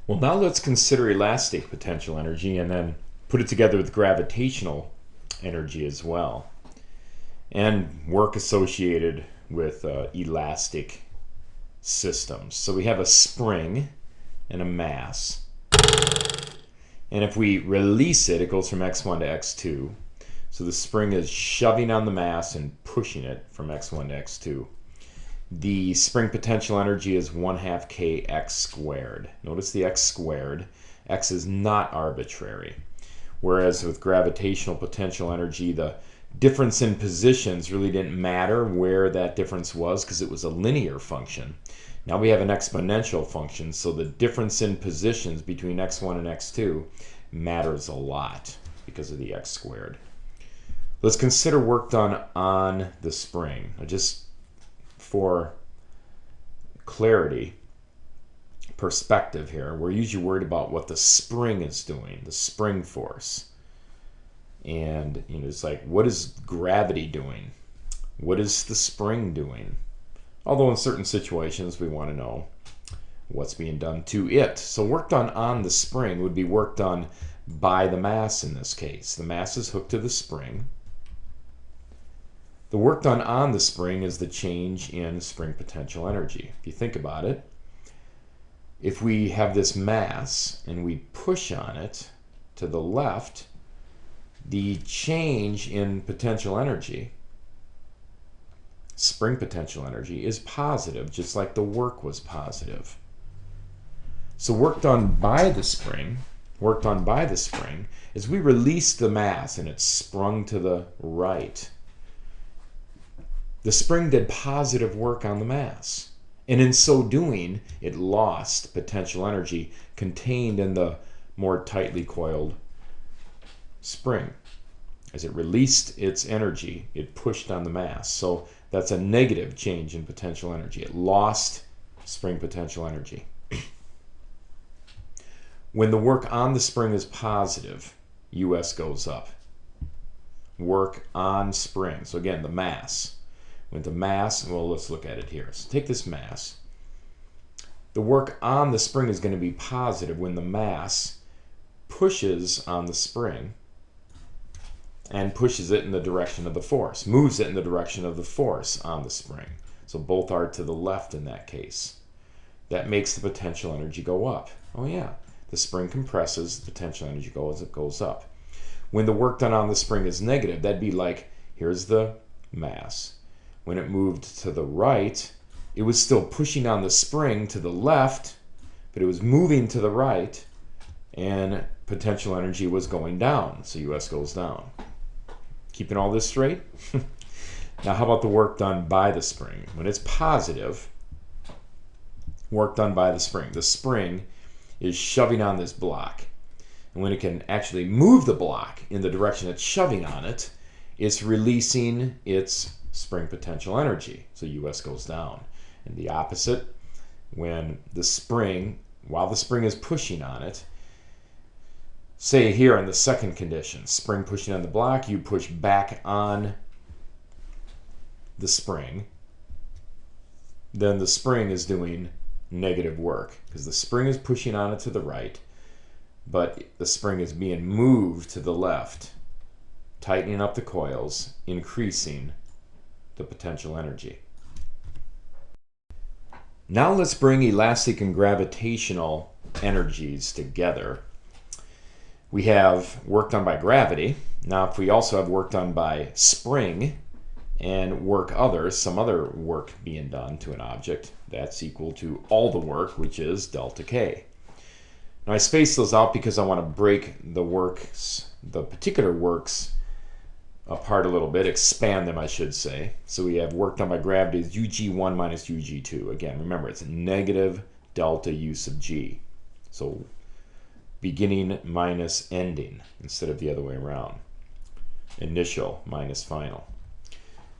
Well, now let's consider elastic potential energy and then put it together with gravitational energy as well, and work associated with elastic systems. So we have a spring and a mass, and if we release it, it goes from x1 to x2. So the spring is shoving on the mass and pushing it from x1 to x2. The spring potential energy is 1/2 kx squared. Notice the x squared. X is not arbitrary. Whereas with gravitational potential energy, the difference in positions really didn't matter where that difference was because it was a linear function. Now we have an exponential function, so the difference in positions between x1 and x2 matters a lot because of the x squared. Let's consider work done on the spring. Just for clarity, perspective here, we're usually worried about what the spring is doing, the spring force. And it's like, what is gravity doing? What is the spring doing? Although in certain situations we want to know what's being done to it. So work done on the spring would be work done by the mass in this case. The mass is hooked to the spring. The work done on the spring is the change in spring potential energy. If you think about it, if we have this mass and we push on it to the left, the change in potential energy, spring potential energy, is positive, just like the work was positive. So work done by the spring is we release the mass and it's sprung to the right. The spring did positive work on the mass, and in so doing, it lost potential energy contained in the more tightly coiled spring. As it released its energy, it pushed on the mass. So that's a negative change in potential energy. It lost spring potential energy. When the work on the spring is positive, US goes up. Work on spring. So again, the mass. With the mass, well, let's look at it here. So take this mass. The work on the spring is going to be positive when the mass pushes on the spring and pushes it in the direction of the force, moves it in the direction of the force on the spring. So both are to the left in that case. That makes the potential energy go up. Oh yeah, the spring compresses, the potential energy goes up. When the work done on the spring is negative, that'd be like, here's the mass. When it moved to the right, it was still pushing on the spring to the left, but it was moving to the right, and potential energy was going down, so US goes down. Keeping all this straight? Now how about the work done by the spring? When it's positive, work done by the spring is shoving on this block. And when it can actually move the block in the direction it's shoving on it, it's releasing its spring potential energy, so US goes down. And the opposite, when the spring, while the spring is pushing on it, say here in the second condition, spring pushing on the block, you push back on the spring, then the spring is doing negative work because the spring is pushing on it to the right, but the spring is being moved to the left, tightening up the coils, increasing the potential energy. Now let's bring elastic and gravitational energies together. We have work done by gravity. Now if we also have work done by spring and some other work being done to an object, that's equal to all the work, which is delta K. Now I space those out because I want to break the particular works apart a little bit, expand them, I should say. So we have work done by gravity is UG1 minus UG2. Again, remember, it's negative delta U sub G. So beginning minus ending instead of the other way around. Initial minus final.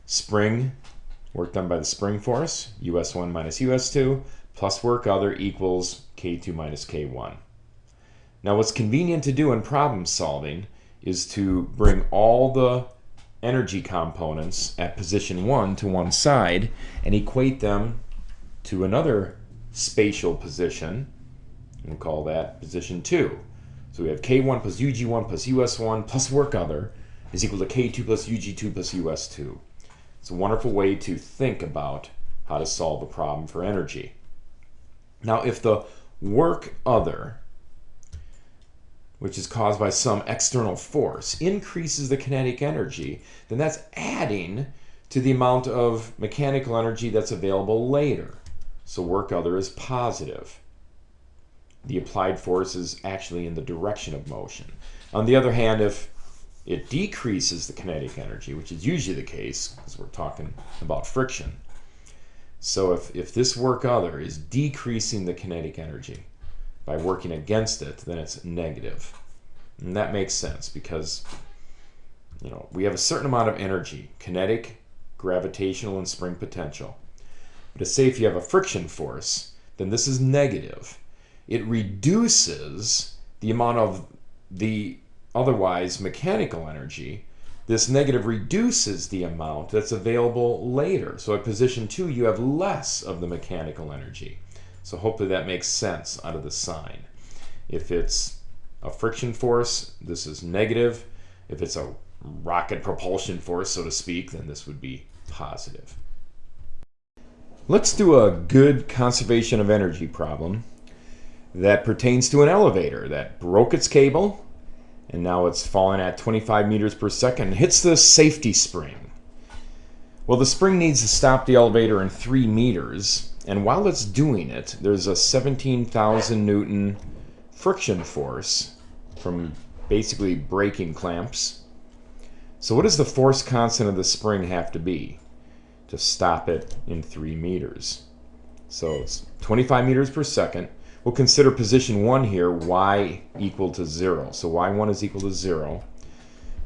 Spring, work done by the spring force, US1 minus US2, plus work other equals K2 minus K1. Now what's convenient to do in problem solving is to bring all the energy components at position 1 to one side and equate them to another spatial position We'll call that position 2. So we have K1 plus UG1 plus US1 plus work other is equal to K2 plus UG2 plus US2. It's a wonderful way to think about how to solve a problem for energy. Now, if the work other, which is caused by some external force, increases the kinetic energy, then that's adding to the amount of mechanical energy that's available later. So work other is positive. The applied force is actually in the direction of motion. On the other hand, if it decreases the kinetic energy, which is usually the case, because we're talking about friction. So if this work other is decreasing the kinetic energy by working against it, then it's negative. And that makes sense because, you know, we have a certain amount of energy, kinetic, gravitational, and spring potential. But to say if you have a friction force, then this is negative. It reduces the amount of the otherwise mechanical energy. This negative reduces the amount that's available later. So at position 2, you have less of the mechanical energy. So hopefully that makes sense out of the sign. If it's a friction force, this is negative. If it's a rocket propulsion force, so to speak, then this would be positive. Let's do a good conservation of energy problem that pertains to an elevator that broke its cable and now it's falling at 25 meters per second and hits the safety spring. Well, the spring needs to stop the elevator in 3 meters, and while it's doing it, there's a 17,000 Newton friction force from basically braking clamps. So what does the force constant of the spring have to be to stop it in 3 meters? So it's 25 meters per second. We'll consider position 1 here, y equal to 0. So y1 is equal to 0.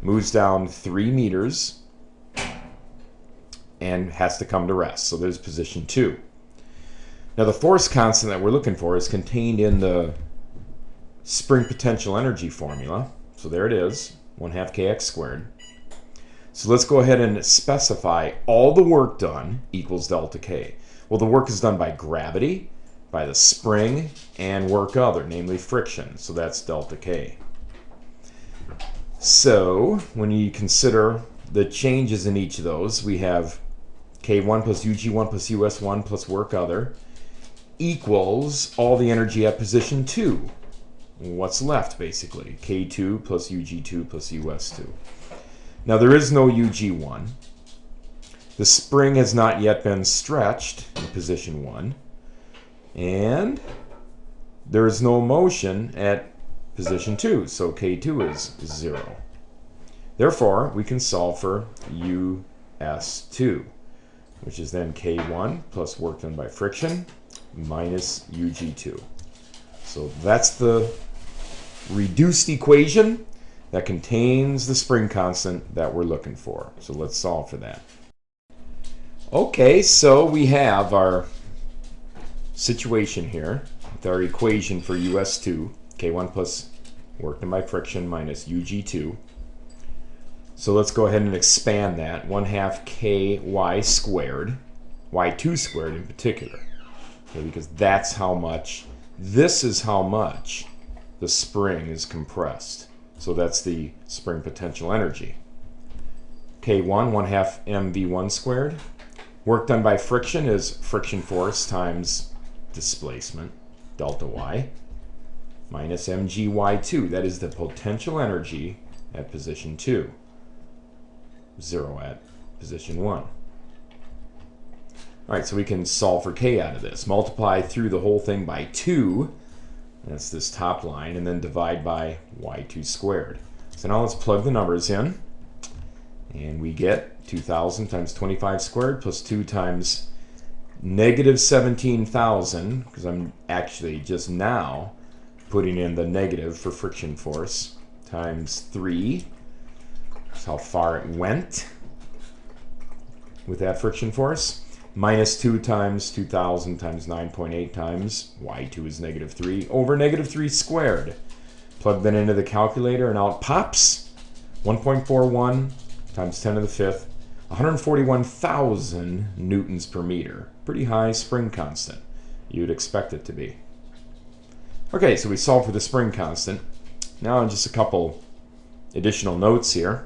Moves down 3 meters and has to come to rest. So there's position 2. Now the force constant that we're looking for is contained in the spring potential energy formula. So there it is, 1/2 kx squared. So let's go ahead and specify all the work done equals delta K. Well, the work is done by gravity, by the spring, and work other, namely friction. So that's delta K. So when you consider the changes in each of those, we have K1 plus UG1 plus US1 plus work other equals all the energy at position 2. What's left, basically? K2 plus UG2 plus US2. Now there is no UG1. The spring has not yet been stretched in position 1. And there is no motion at position 2, so K2 is 0. Therefore, we can solve for US2, which is then K1 plus work done by friction minus UG2. So that's the reduced equation that contains the spring constant that we're looking for. So let's solve for that. Okay, so we have our situation here with our equation for US2, K1 plus work done by friction minus UG2. So let's go ahead and expand that, 1/2 KY squared, Y2 squared in particular, okay, because that's how much, this is how much the spring is compressed. So that's the spring potential energy. K1, 1/2 mv1 squared. Work done by friction is friction force times displacement, delta y, minus mgy2. That is the potential energy at position 2. 0 at position 1. Alright, so we can solve for k out of this. Multiply through the whole thing by 2. That's this top line, and then divide by y2 squared. So now let's plug the numbers in, and we get 2,000 times 25 squared plus 2 times negative 17,000, because I'm actually just now putting in the negative for friction force, times 3. That's how far it went with that friction force. Minus 2 times 2,000 times 9.8 times y2 is negative 3 over negative 3 squared. Plug that into the calculator and out pops 1.41 times 10 to the 5th, 141,000 newtons per meter. Pretty high spring constant. You'd expect it to be. Okay, so we solved for the spring constant. Now just a couple additional notes here.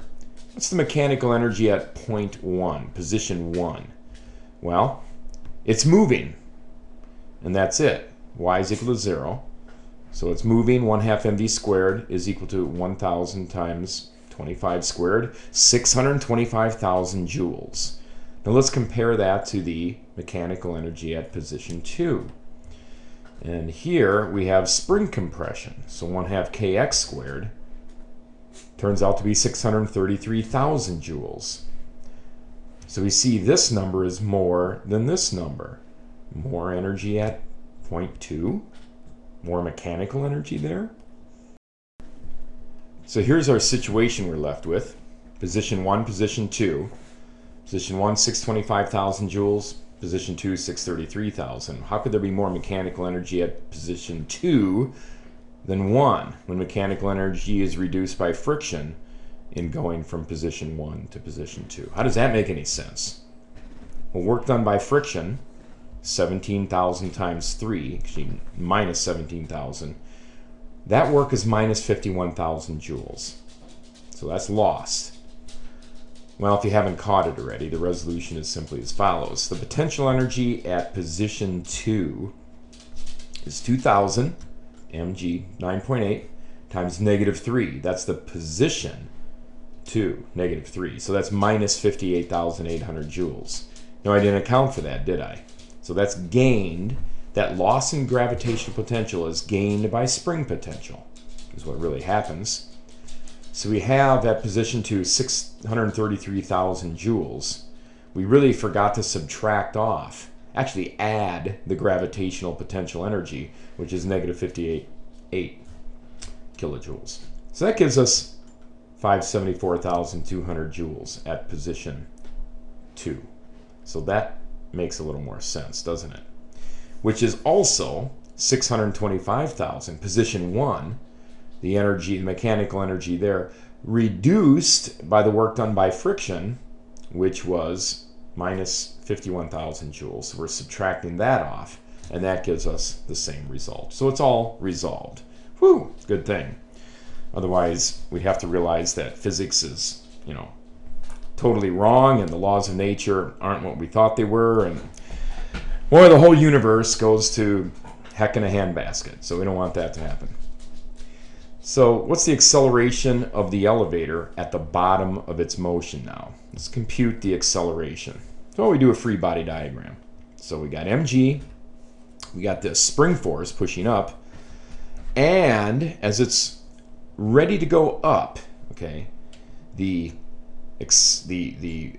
What's the mechanical energy at point 1, position 1? Well, it's moving, and that's it. Y is equal to 0. So it's moving. 1/2 mv squared is equal to 1,000 times 25 squared, 625,000 joules. Now let's compare that to the mechanical energy at position 2. And here we have spring compression. So 1/2 kx squared turns out to be 633,000 joules. So we see this number is more than this number. More energy at point 2, more mechanical energy there. So here's our situation we're left with. Position 1, position 2. Position 1, 625,000 joules. Position 2, 633,000. How could there be more mechanical energy at position 2 than 1 when mechanical energy is reduced by friction in going from position 1 to position 2? How does that make any sense? Well, work done by friction, 17,000 times 3, actually minus 17,000. That work is minus 51,000 joules. So that's lost. Well, if you haven't caught it already, the resolution is simply as follows. The potential energy at position 2 is 2,000 mg, 9.8, times negative 3. That's the position 2, negative 3. So that's minus 58,800 joules. No, I didn't account for that, did I? So that's gained. That loss in gravitational potential is gained by spring potential, is what really happens. So we have at position 2 633,000 joules. We really forgot to subtract off, actually add the gravitational potential energy, which is negative 58.8 kilojoules. So that gives us 574,200 joules at position 2. So that makes a little more sense, doesn't it? Which is also 625,000, position 1. The energy, the mechanical energy there, reduced by the work done by friction, which was minus 51,000 joules. So we're subtracting that off, and that gives us the same result. So it's all resolved. Whew, good thing. Otherwise, we'd have to realize that physics is, totally wrong, and the laws of nature aren't what we thought they were, and boy, the whole universe goes to heck in a handbasket. So we don't want that to happen. So what's the acceleration of the elevator at the bottom of its motion now? Let's compute the acceleration. So we do a free body diagram. So we got mg, we got this spring force pushing up, and as it's ready to go up, okay, the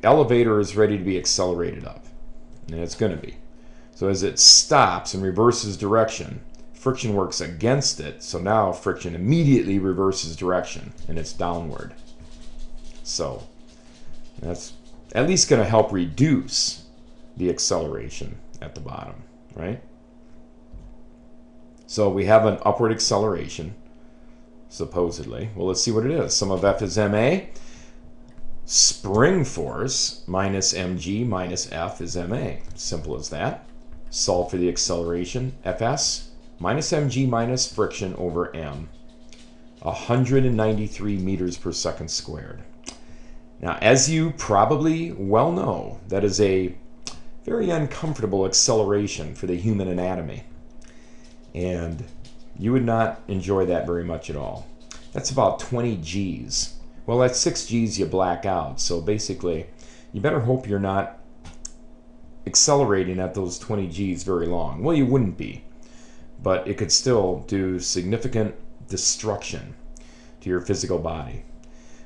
elevator is ready to be accelerated up, and it's going to be. So as it stops and reverses direction, friction works against it, so now friction immediately reverses direction, and it's downward. So that's at least going to help reduce the acceleration at the bottom, right? So we have an upward acceleration, supposedly. Well, let's see what it is. Sum of F is ma. Spring force minus mg minus F is ma. Simple as that. Solve for the acceleration. Fs minus mg minus friction over m. 193 meters per second squared. Now, as you probably well know, that is a very uncomfortable acceleration for the human anatomy. And you would not enjoy that very much at all. That's about 20 Gs. Well, at 6 Gs you black out. So basically, you better hope you're not accelerating at those 20 Gs very long. Well, you wouldn't be. But it could still do significant destruction to your physical body.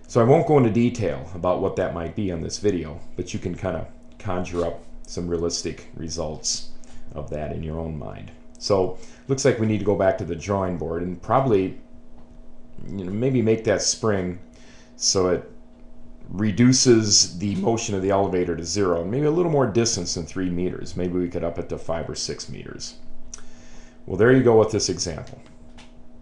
So I won't go into detail about what that might be on this video, but you can kind of conjure up some realistic results of that in your own mind. So looks like we need to go back to the drawing board and probably, maybe make that spring so it reduces the motion of the elevator to 0, maybe a little more distance than 3 meters. Maybe we could up it to 5 or 6 meters. Well, there you go with this example.